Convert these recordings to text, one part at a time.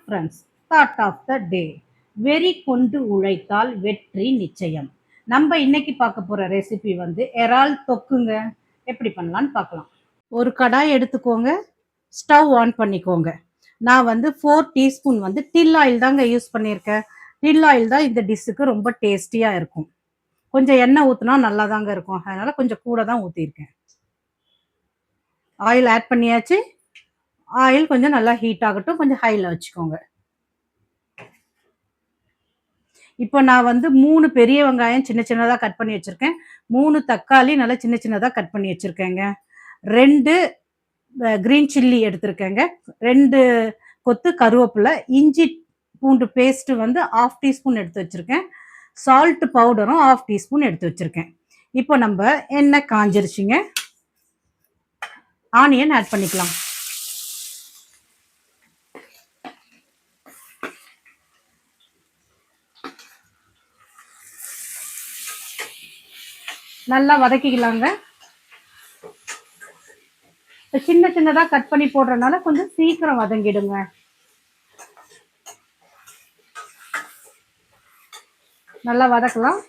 Friends, thought of the டே. வெறி கொண்டு உழைத்தால் வெற்றி நிச்சயம். நம்ம இன்னைக்கு பார்க்க போற ரெசிபி வந்து இறால் தொக்குங்க. எப்படி பண்ணலான்னு பார்க்கலாம். ஒரு கடாய் எடுத்துக்கோங்க, ஸ்டவ் ஆன் பண்ணிக்கோங்க. நான் வந்து 4 டீஸ்பூன் வந்து டில் ஆயில் தாங்க யூஸ் பண்ணியிருக்கேன். டில் ஆயில் தான் இந்த டிஷ்ஷுக்கு ரொம்ப டேஸ்டியா இருக்கும். கொஞ்சம் எண்ணெய் ஊற்றினா நல்லா தாங்க இருக்கும், அதனால கொஞ்சம் கூட தான் ஊற்றிருக்கேன். ஆயில் ஆட் பண்ணியாச்சு. ஆயில் கொஞ்சம் நல்லா ஹீட் ஆகட்டும், கொஞ்சம் ஹையில் வச்சுக்கோங்க. இப்போ நான் வந்து 3 பெரிய வெங்காயம் சின்ன சின்னதாக கட் பண்ணி வச்சுருக்கேன். 3 தக்காளி நல்லா சின்ன சின்னதாக கட் பண்ணி வச்சுருக்கேங்க. 2 கிரீன் சில்லி எடுத்திருக்கேங்க. 2 கொத்து கருவேப்பிலை, இஞ்சி பூண்டு பேஸ்ட்டு வந்து 1/2 டீஸ்பூன் எடுத்து வச்சுருக்கேன். சால்ட் பவுடரும் 1/2 டீஸ்பூன் எடுத்து வச்சுருக்கேன். இப்போ நம்ம எண்ணெய் காஞ்சிருச்சுங்க. ஆனியன் ஆட் பண்ணிக்கலாம். நல்லா வதக்கிக்கலாங்க. சின்ன சின்னதாக கட் பண்ணி போடுறதுனால கொஞ்சம் சீக்கிரம் வதங்கிடுங்க. நல்லா வதக்கலாம்.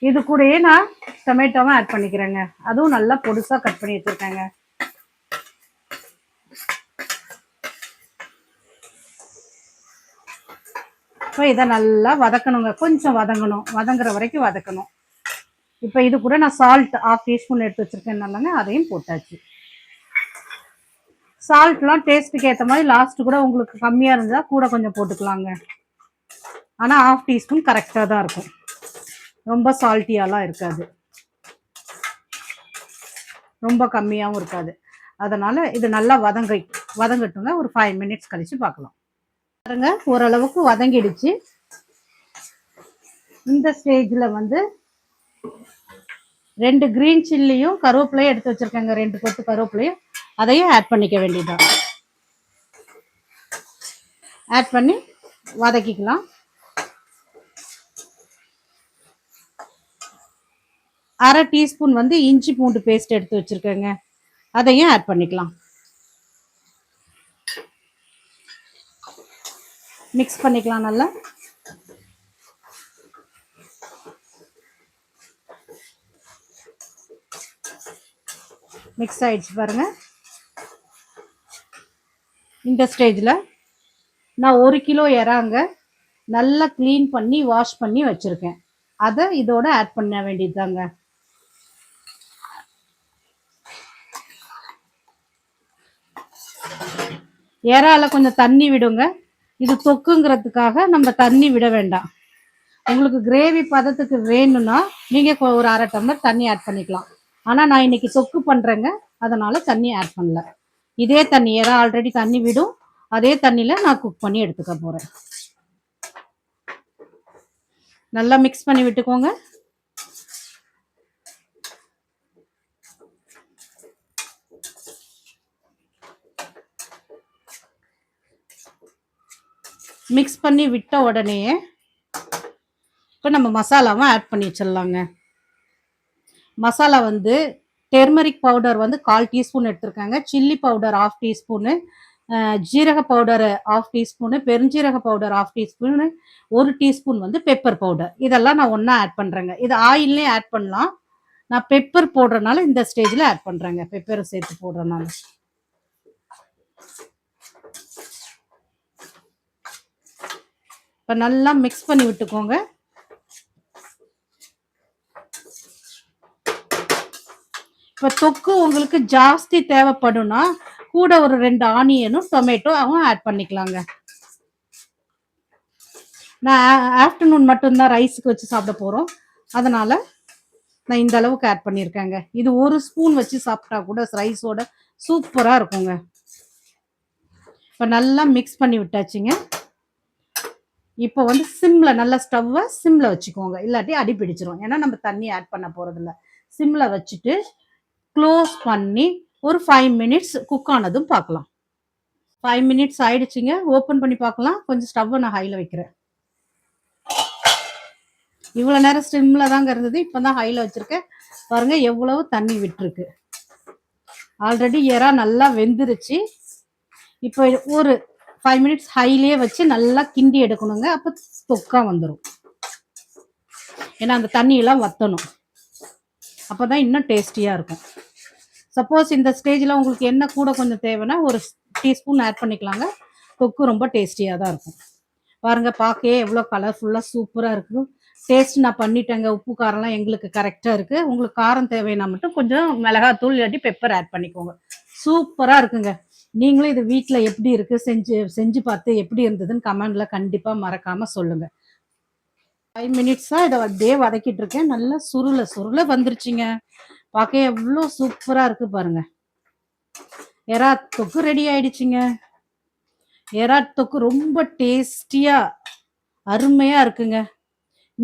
இது கூடயே நான் டொமேட்டோவும் ஆட் பண்ணிக்கிறேங்க. அதுவும் நல்லா பொடுசா கட் பண்ணி வச்சிருக்கேங்க. இப்போ இதை நல்லா வதக்கணுங்க. கொஞ்சம் வதங்கணும், வதங்குற வரைக்கும் வதக்கணும். இப்போ இது கூட நான் சால்ட் 1/2 டீஸ்பூன் எடுத்து வச்சிருக்கேன், அதையும் போட்டாச்சு. சால்ட்லாம் டேஸ்ட்டுக்கு ஏற்ற மாதிரி லாஸ்ட் கூட உங்களுக்கு கம்மியாக இருந்தால் கூட கொஞ்சம் போட்டுக்கலாங்க. ஆனால் 1/2 டீஸ்பூன் கரெக்டாக தான் இருக்கும், ரொம்ப சால்ட்டியாலாம் இருக்காது, ரொம்ப கம்மியாகவும் இருக்காது. அதனால் இது நல்லா வதங்கட்டுங்க. ஒரு 5 மினிட்ஸ் கழித்து பார்க்கலாம். பாருங்க, ஓரளவுக்கு வதங்கிடுச்சு. இந்த ஸ்டேஜில் வந்து 2 கிரீன் சில்லியும் கருவேப்பிலையும் எடுத்து வச்சுருக்கேங்க. 2 கொத்து கருவேப்பிலையும் அதையும் ஆட் பண்ணிக்க வேண்டியதான். ஆட் பண்ணி வதக்கிக்கலாம். 1/2 டீஸ்பூன் வந்து இஞ்சி பூண்டு பேஸ்ட் எடுத்து வச்சுருக்கேங்க, அதையும் ஆட் பண்ணிக்கலாம். மிக்ஸ் பண்ணிக்கலாம் நல்லா. மிக்ஸ் ஆயிடுச்சு பாருங்க. இந்த ஸ்டேஜில் நான் 1 கிலோ இறாங்க நல்லா க்ளீன் பண்ணி வாஷ் பண்ணி வச்சுருக்கேன், அதை இதோட ஆட் பண்ண வேண்டியதுதாங்க. இறால கொஞ்சம் தண்ணி விடுங்க. இது தொக்குங்கிறதுக்காக நம்ம தண்ணி விட வேண்டாம். உங்களுக்கு கிரேவி பதத்துக்கு வேணும்னா நீங்கள் ஒரு 1/2 டம்ளர் தண்ணி ஆட் பண்ணிக்கலாம். ஆனால் நான் இன்னைக்கு தொக்கு பண்ணுறேங்க, அதனால் தண்ணி ஆட் பண்ணல. இதே தண்ணி, இறா ஆல்ரெடி தண்ணி விடும், அதே தண்ணியில் நான் குக் பண்ணி எடுத்துக்க போகிறேன். நல்லா மிக்ஸ் பண்ணி விட்டுக்கோங்க. மிக்ஸ் பண்ணி விட்ட உடனே இப்போ நம்ம மசாலாவும் ஆட் பண்ணி வச்சிடலாங்க. மசாலா வந்து டெர்மரிக் பவுடர் வந்து 1/4 டீஸ்பூன் எடுத்துருக்காங்க, சில்லி பவுடர் 1/2 டீஸ்பூனு, ஜீரக பவுடர் 1/2 டீஸ்பூனு, பெருஞ்சீரக பவுடர் 1/2 டீஸ்பூனு, 1 டீஸ்பூன் வந்து பெப்பர் பவுடர். இதெல்லாம் நான் ஒன்றா ஆட் பண்ணுறேங்க. இது ஆயில்லையும் ஆட் பண்ணலாம், நான் பெப்பர் போடுறதுனால இந்த ஸ்டேஜில் ஆட் பண்ணுறேங்க. பெப்பரை சேர்த்து போடுறதுனால இப்போ நல்லா மிக்ஸ் பண்ணி விட்டுக்கோங்க. இப்போ தொக்கு உங்களுக்கு ஜாஸ்தி தேவைப்படும்னா கூட ஒரு 2 ஆனியனும் டொமேட்டோவும் ஆட் பண்ணிக்கலாங்க. நான் ஆஃப்டர்நூன் மட்டும்தான் ரைஸுக்கு வச்சு சாப்பிட போகிறோம், அதனால் நான் இந்த அளவுக்கு ஆட் பண்ணியிருக்கேங்க. இது 1 ஸ்பூன் வச்சு சாப்பிட்டா கூட ரைஸோட சூப்பராக இருக்குங்க. இப்போ நல்லா மிக்ஸ் பண்ணி விட்டாச்சுங்க. இப்போ வந்து சிம்மில் நல்லா ஸ்டவ்வை சிம்மில் வச்சுக்கோங்க, இல்லாட்டி அடி பிடிச்சிரும். ஏன்னா நம்ம தண்ணி ஆட் பண்ண போகிறதில்ல. சிம்மில் வச்சுட்டு க்ளோஸ் பண்ணி ஒரு 5 மினிட்ஸ் குக் ஆனதும் பார்க்கலாம். 5 மினிட்ஸ் ஆயிடுச்சுங்க. ஓப்பன் பண்ணி பார்க்கலாம். கொஞ்சம் ஸ்டவ்வை நான் ஹையில் வைக்கிறேன். இவ்வளோ நேரம் ஸ்டிம்மில் தாங்க இருந்தது, இப்போ தான் ஹையில் வச்சுருக்கேன். பாருங்கள் எவ்வளவு தண்ணி விட்டுருக்கு. ஆல்ரெடி எறா நல்லா வெந்துருச்சு. இப்போ ஒரு 5 மினிட்ஸ் ஹைலயே வச்சு நல்லா கிண்டி எடுக்கணுங்க. அப்போ தொக்கா வந்துடும். ஏன்னா அந்த தண்ணியெல்லாம் வற்றணும். அப்போ தான் இன்னும் டேஸ்டியாக இருக்கும். சப்போஸ் இந்த ஸ்டேஜில் உங்களுக்கு என்ன கூட கொஞ்சம் தேவைன்னா ஒரு டீஸ்பூன் ஆட் பண்ணிக்கலாங்க. தொக்கு ரொம்ப டேஸ்டியாக தான் இருக்கும். பாருங்கள், பார்க்கவே எவ்வளோ கலர்ஃபுல்லாக சூப்பராக இருக்குது. டேஸ்ட் நான் பண்ணிட்டேங்க. உப்பு காரம்லாம் எங்களுக்கு கரெக்டாக இருக்குது. உங்களுக்கு காரம் தேவைன்னா மட்டும் கொஞ்சம் மிளகாத்தூள் இல்லாட்டி பெப்பர் ஆட் பண்ணிக்கோங்க. சூப்பராக இருக்குங்க. நீங்களும் இது வீட்டில் எப்படி இருக்குது செஞ்சு பார்த்து எப்படி இருந்ததுன்னு கமெண்டில் கண்டிப்பாக மறக்காமல் சொல்லுங்கள். 5 மினிட்ஸாக இதை அப்படியே வதக்கிட்டு இருக்கேன். நல்லா சுருள வந்துருச்சுங்க. பார்க்க எவ்வளோ சூப்பராக இருக்குது பாருங்கள். எறா தொக்கு ரெடி ஆயிடுச்சுங்க. எறா தொக்கு ரொம்ப டேஸ்டியாக அருமையாக இருக்குங்க.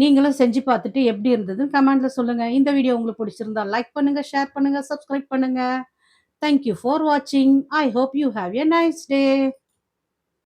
நீங்களும் செஞ்சு பார்த்துட்டு எப்படி இருந்ததுன்னு கமெண்ட்ல சொல்லுங்கள். இந்த வீடியோ உங்களுக்கு பிடிச்சிருந்தா லைக் பண்ணுங்கள், ஷேர் பண்ணுங்கள், சப்ஸ்கிரைப் பண்ணுங்கள். தேங்க்யூ ஃபார் வாட்சிங். I hope you have a nice day.